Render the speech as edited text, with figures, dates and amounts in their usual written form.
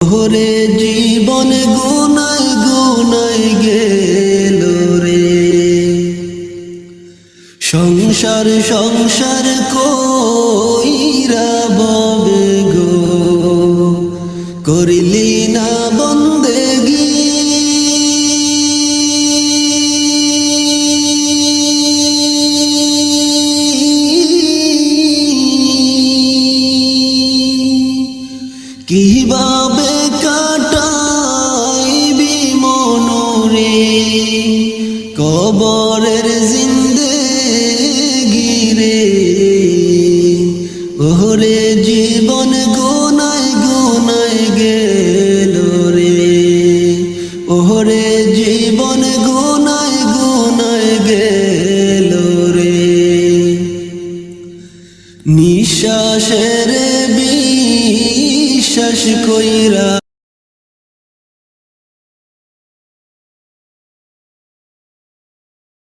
ওরে জীবন গুনায় গুনায় গেল রে, সংসার সংসার কইরা ববে গো, করিলি না বন্দেগি। কিভাবে কাটাইবি মনরে কবর